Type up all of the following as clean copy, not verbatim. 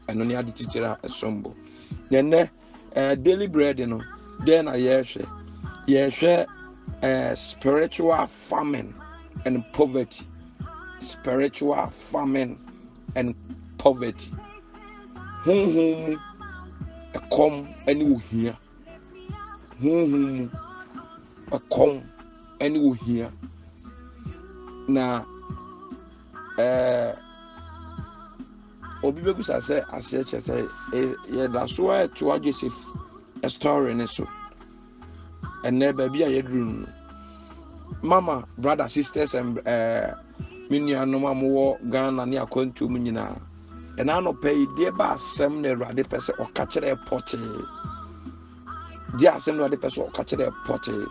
eno ne ade teacher esombo ne daily bread no then I share spiritual famine and poverty. Spiritual famine and poverty. Hum a come and you hear. A come and you hear. Now, Obibegus I say, yeah, that's why to Joseph a story in so. And never be a room. Mama, brother, sisters, and Minya no more Ghana near Contu Minina. And I no pay dear bass, some never person or catch a potty. Dear some other person or catch a potty.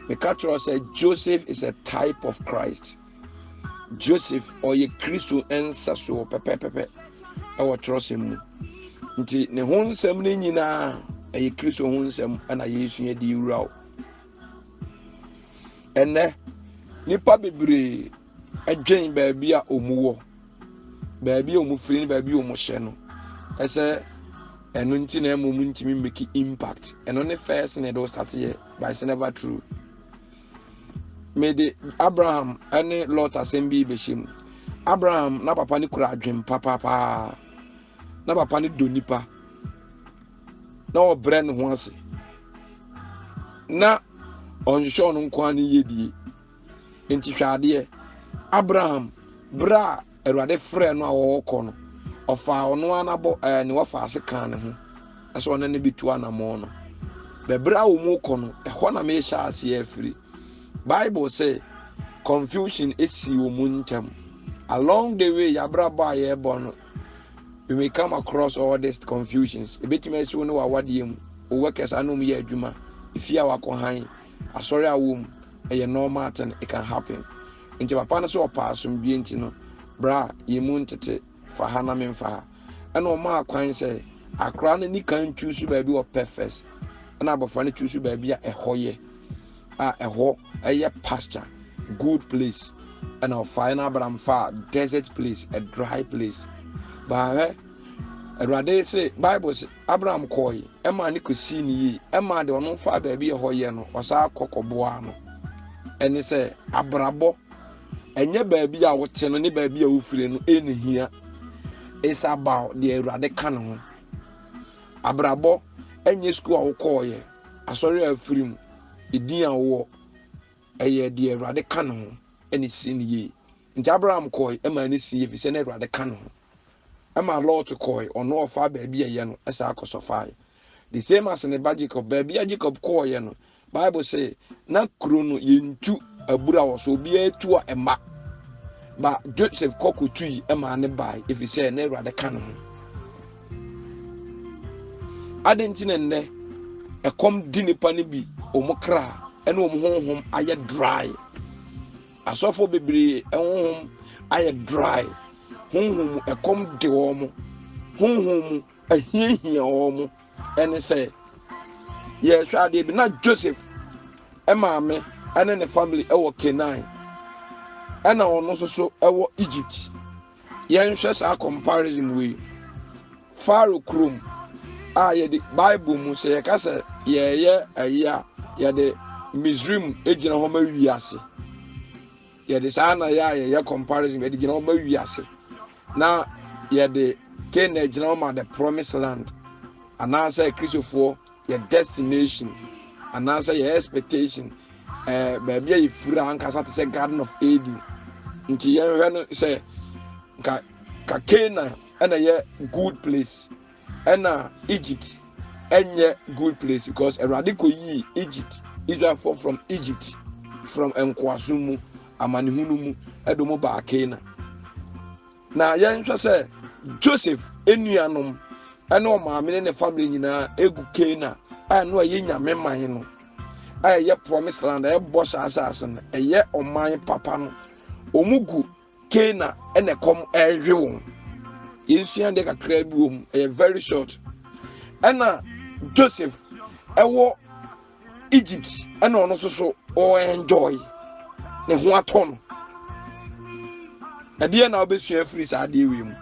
The catcher said Joseph is a type of Christ. Joseph or ye Christo and Sasso, Pepe, our trust him. Until the home semblin a Christo home and I use ye the route. And nipa bebre adwen baabi a omuwo baabi omu free baabi omu hye no ese eno nti na emu ntimi make impact eno ne first na do start here but it's never true. Made Abraham any Lot assembly beshim Abraham na papa ni kura adwen papa na papa ni do nipa na obre ne ho ase na onhwe no nkwa ne yedie enti hwade Abraham bra Erade frɛ no a wɔkɔ no ɔfa ɔno anabo ne wafa ase kan ne ho ɛso ɔno ne bitu anamo no bebra wo mu kɔ no ɛhɔ na me hya ase afiri Bible say confusion esi wo mu ntam along the way yabra ba ye born we may come across all these confusions ebetime esi wo no wa wade mu o workers anom ye adwuma ifia wakɔ han asɔre awom ɛyɛ normal thing, it can happen. Into papa no so paasum bi enti no bra yemu ntete fa ha na memfa and o ma kwan sɛ akra no ni kan choose baabi o perfect and abofra no choose baabi a ɛhɔ ɛhɔ ɛyɛ pasture good place and our final bram fa desert place a dry place but Erade say Bible say Abraham koi ema ni kosi ni yi ema de ono fa baabi ɛhɔ yɛ no ɔsa akɔkɔboa no ɛne sɛ abrabɔ enye baabi a wote no ne baabi a wofire no enihia is about the Erade kan ho abrabɔ enye school a wokɔɔyɛ asɔre afirim edin a wo ɛyɛ the Erade kan ho ɛne sin yi nti Abraham koi ema ni sin fi sɛ ne Erade kan ho ema Lot koi ono ofa baabi a yɛ no ɛsa akɔsɔfae the same as ne ba Jacob baabi a Jacob kɔɔyɛ no Bible say na kuro no yentu abura wo so bi etu a ema ba Joseph kokotu yi ema ne bai if he say na Erade kan ho adentin ne ekom di nipa ne bi omukra ene omhonhom aye dry asofo bebre honhom aye dry honhom ekom de wo mo honhom ahiahia wo mo ene say ye hwade bi na Joseph emaame ene ne family ewo Canaan ena ono so ewo Egypt ye nhwe sa comparison we Pharaoh krom ye the Bible mu say ka say ye aya ye the Misrim ejina ho ma wiase ye the sa na ye comparison ye ejina ho ma wiase na ye the Canaan ejina ho ma the promised land and answer Christopher your destination and answer your expectation baby you free ankasa to say Garden of Eden nti ye hwe say ka Canaan and a good place and Egypt enye good place because Erade ko yi Egypt Israel fall from Egypt from enkwasumu amanihunu mu edomo ba Canaan na ye nhwe say Joseph enuanom ene o maame ne family nyina egu Canaan anu aye nyame man no aye promised land aye boss asase no aye oman papa no omugu Canaan ene kom ehwe won yensuan de kakra bi wom aye very short ena Joseph ewo Egypt ena ono so o enjoy ne ho aton ade na obesua free sa ade wi mu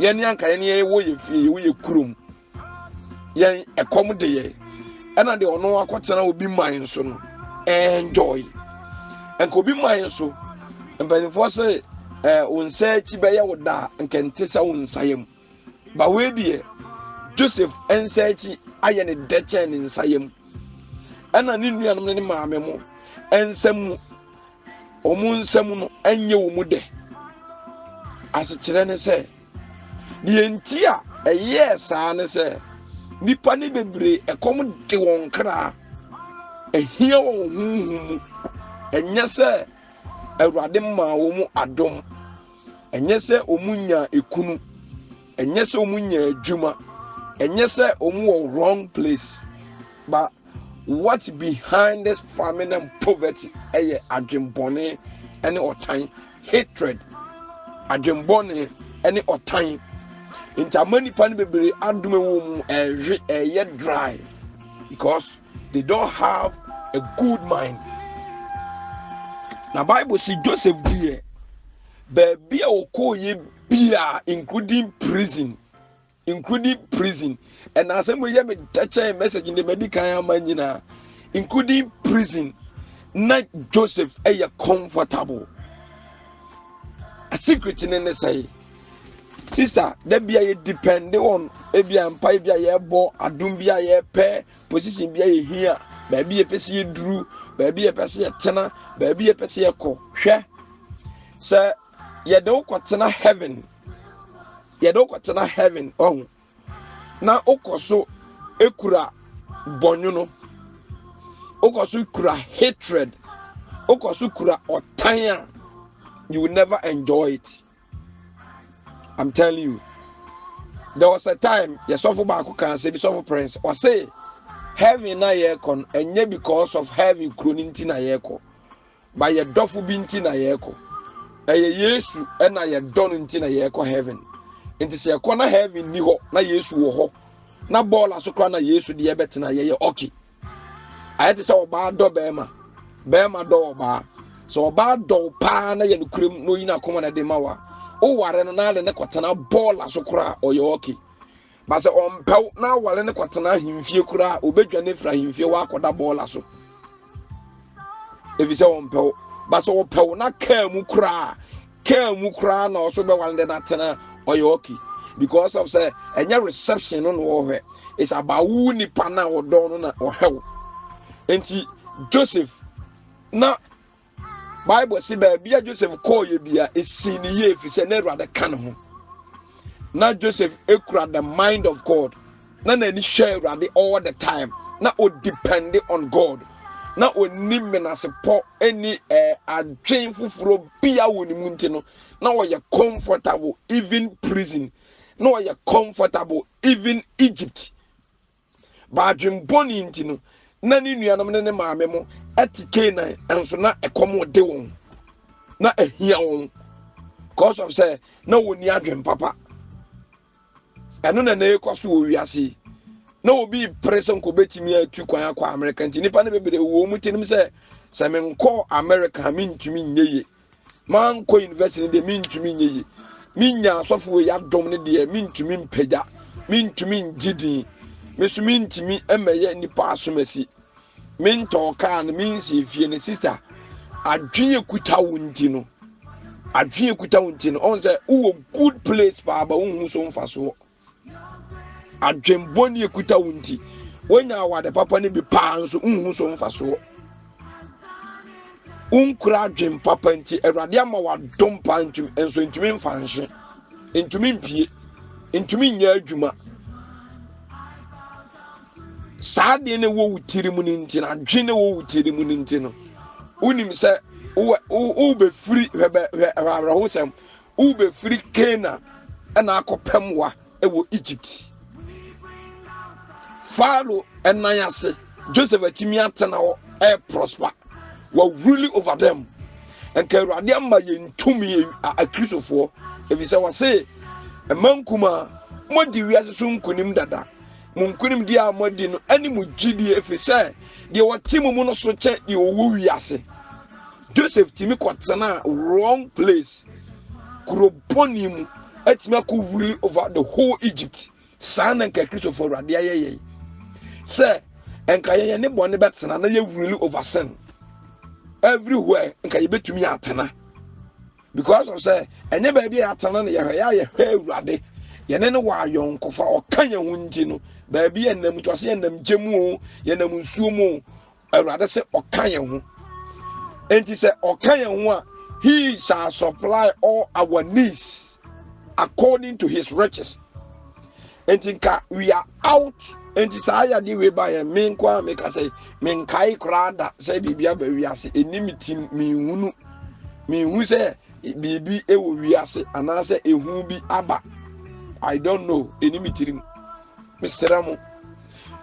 yen yanka yen wo ye fie wo ye kurom yen ekom de ye ena de ono akotena obi man so no enjoy enko obi man so mpanifo se unsa chi be ye woda nkente sa unsayem ba we die Joseph ensa chi aye ne deche ne nsayem ena ne nuanom ne maame mo ensam omu nsam no enye wo mu de ase kire ne se die ntia eye saa ne se nipa ne bebre ekom de won kra ehia won huhu enye se Awurade ma wo mu adom enye se omunya ekunu enye se omunya adwuma enye se omu wo wrong place but what behind this famine and poverty eye adwembone ene otan hatred adwembone ene otan intamani pan bebre adome wo mu eye dry because they don't have a good mind. Now Bible see Joseph die baby okoye bia including prison and as we hear me touch a message in the medical amanyina including prison not Joseph a comfortable a secret in the say sister that be a depend on ebia mpa bia ye bo adum bia ye pe position bia ye here baby ye pese ye duru baby ye pese ye tena baby ye pese ye ko hwe se ye de ukotena heaven oh na ukoso ekura bonyono ukoso kura hatred ukoso kura otanya you will never enjoy it. I'm telling you, there was a time yes of back can say bishop prince or say heaven na yekon enye because of heaven kroninti na yeko by your dofu binti na yeko eye yesu na ye don nti na yeko heaven nti se yeko na heaven ni ho na yesu wo ho na ball asokra na yesu de yebetena ye okay ayete se oba do bema do oba so oba do pa na ye nukrem no yina koma na de mawa o ware no na le ne kwatena ball asokra oyo okay ba se ompew na wale ne kwatena himfie kura obedwa ne fra himfie wa akoda ball aso efi se ompew ba se opew na ka mu kura na oso be wale na tena oyo okay because of say enya reception no wo hwe it's about who ni pana odo no na ohwe enti Joseph na Bible say bia Joseph call ye bia esini ye fi se na Awurade kan ho na Joseph ekura the mind of God na ni share Awurade all the time na o depend on God na oni menasepo any adwen fufuro bia woni munti no na wo ye comfortable even prison na wo ye comfortable even Egypt ba adwen boni nti no na ni nuanom ne maame mo etike na enso na ekomo de won na ehia won cause of say na woni adwen papa eno na ekoso wo wiase na obi pressure ko betimi atu kwan akwa America nti nipa ne bebere wo mu tinim se menko America mintumi nyeye man ko university de mintumi nyeye minya asofo ya dom ne de mintumi mpagya mintumi ngidi mesu mintumi emeye nipa asomasi minto kan minsi fie ne sister adwie kuta wunti no on say wo good place pa ba unhu so mfaso adwemboni ekuta wunti wonya awade papa ne bi pa nso unhu so mfaso unkura adwem papa nti Awurade ama wadom pa ntum enso ntumi mfanhye ntumi mpie ntumi nya adwuma saade ne wo wutiri mu ninti na adwene wo wutiri mu ninti no unim se wo be free hebe hosem wo be free Cana na akopemwa ewo Egypt Pharaoh enayase Joseph atimi atena wo prosper were really over them and Awurade ama ye ntumi akrisofo ebi se wo se emankuma modi wiase so nkunim dada munkunim dia amodi no ani mugidi efise de wotimu mu no so che de owu wiase Joseph timi kwatena wrong place kurobonim etime rule over the whole Egypt san and Christopher Radia say and Kaya ne bonne bets and another rule over sin everywhere and Kaya bet to me atana because of say and never be atana ya rade yanene wa yon kofa o kanya hunti no baby and them to say and them jemu yanam nsuo rather say o kanya hu enti say o kanya hu he shall supply all our needs according to his riches. And we are out and desire the way by a main qua make us say, men kai crada, say, Bibia, we are say, enmity me who say, baby, we are say, and I say, it will be abba. I don't know, enmity, Mr. Ramo.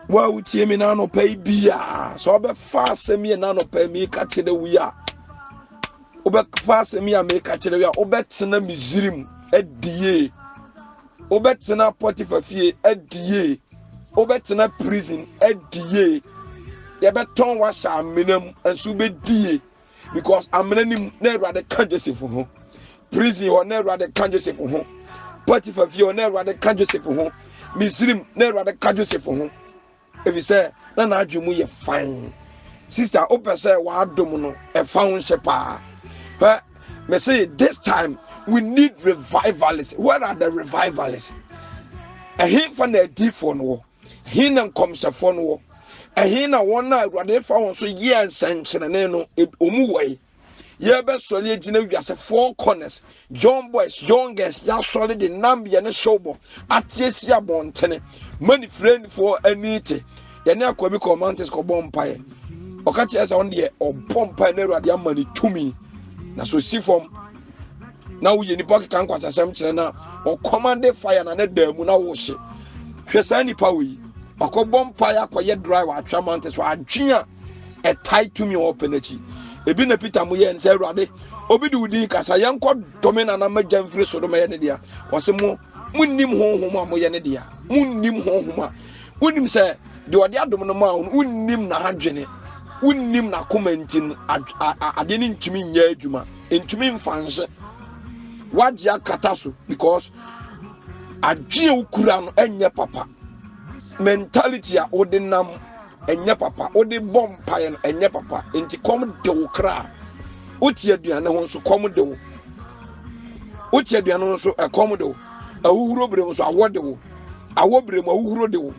Why would you mean no pay beer? So I'll be fast, send me a nano pay me catch the we are. Obek fast, me a make catch the we are, obet na museum, edie. Obetena Potiphar fie edie obetena prison edie ye beton wa sha menam enso be die because amenanim na Awurade ka Joseph ho prison ho na Awurade ka Joseph ho Potiphar fie ho na Awurade ka Joseph ho Misrim na Awurade ka Joseph ho if you say na adwemu ye fine sister opese wa adom no e fa ho shepa but me say this time we need revivalists. Where are the revivalists? A hint from the deep phone war. Hin and comes a phone war. A hin and one night what they found so year and sanction and no umuway. Ye best solid you as a four corners. John boys, youngest, just solid in Nambi and a showbo. At Yesia Bontene. Money friend for a meeting. Yana Quebec Mountains ko bompire. Or catch us on the or bompire near money to me. Na so see from. Now we in the pocket can quite a now or command fire and a dam now wash it. Hesani Pawi, or cobom pire quiet drive at Chamantes for a gina a tight to me open it. A bin a pita muya and say Rade, Obidu Dick as a young quad domain and a major free sodomayanedia was a more Mundim home moyanedia, Mundim home. Wouldn't say, do a diadom amount, wouldn't nim na hajene, wouldn't nim na commenting I didn't to me near Juma, into me fans. Wajia katasu because adwene ukura no enye papa mentality a odinam enye papa odi bompaye no enye papa enti kom de wo kra uti aduane ho so kom de wo uti aduane ho so kom de wo awuhuro bre ho so awode wo awobre mu awuhuro de wo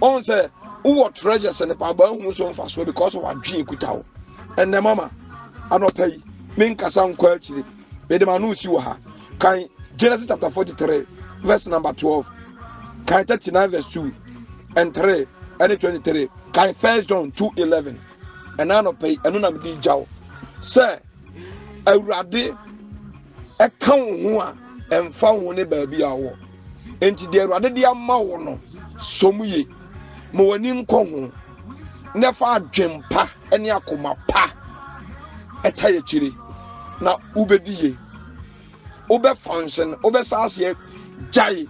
on say wo treasures ne pa ba hu so mfa so because of adwene kuta wo enne mama anopai min kasa nkwa akire Bedemanu siwaha. Can Genesis chapter 43, verse number 12. Can 39 verse 2 and 3 and 23. Can 1 John 2:11. And I no pay and no di jaw. Sir, Awurade e kan ho a emfa ho ne baabi awo. Enti de Awurade de ama wo no somuye. Mo wani nko ho. Nefa adwempa ene akoma pa. Etaye chire. Na ubediye ube function ube sase jai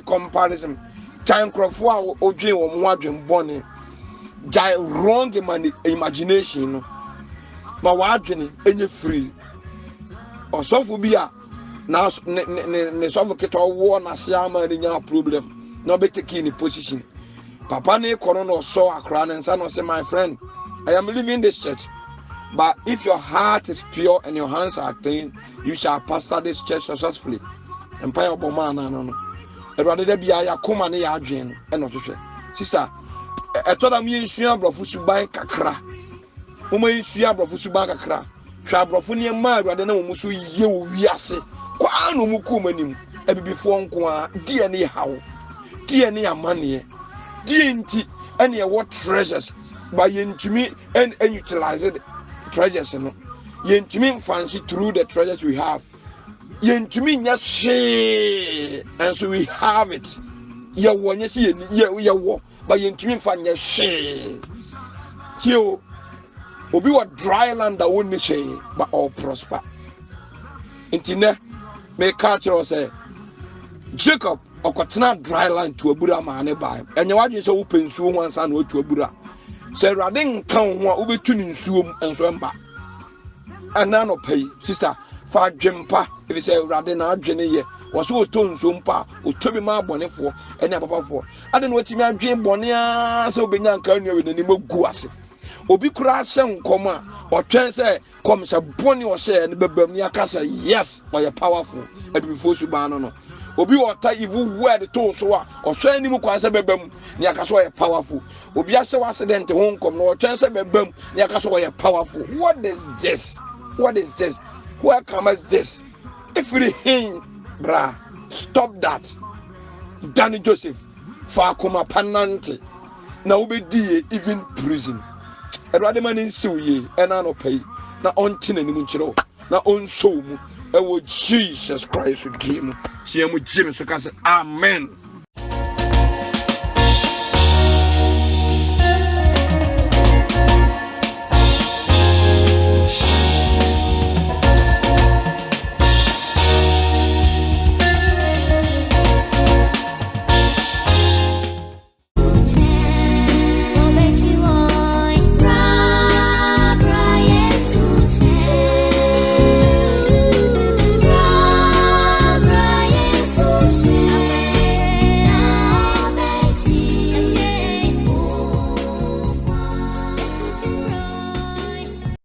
comparison jai nkrofo a odwen wo mo adwen bone jai wrong imagination no ma wa adwen enye free osofo bi a na ne sofo keto wo na se ama ni nya problem na obeteki ni position papa ne kono no so akra ne nsa no say my friend I am leaving this church. But if your heart is pure and your hands are clean, you shall pastor this church successfully. Empire of Bomana, no. Rather there be a common agent and not sister. I told them you swim brofusuban kakra. Uma swim brofusuban kakra. Shabrofunia ma rather than musu ye wiase. Kwa no mukumanim. Ebi before nkwa dear near how. Dear near money. Dear any what treasures by me and utilize it. Treasures no yentumi fancy through the treasures we have yentumi nya she and so we have it ye wonye si ye wo but yentumi fa nya she tio obi wa dry land that won she but all prosper intine me catch say Jacob okotena dry land to abura ma ne bai enye wadwen so wo pensuo ho ansa na o to abura say Radin kan ho a obetu ni nsuom enso emba ana no pay sister fa dwempa if say urade na adwene ye wo so otonso mpa otobi ma abonefo ene ababafo ade no watimi adwen bone a se obenya nka nua we nani magu ase obi kura se nkom a otwen se kom se bone o se ne bebam ni akasa yes oye powerful adibifo su ba no obi ota evil word to so a otwen ni mu kwa se bebam ni akasa oye powerful obi ase accident ho nkom no otwen se bebam ni akasa oye powerful. What is this? Where comes this? If we him bra stop that. Danny Joseph Fakuma Panante na ubedi even prison. Erade man nsiw ye ena no pay na ontina ni mu nchiro na onso mu ewo Jesus Christ dream. See mu Jimmy so ka say amen.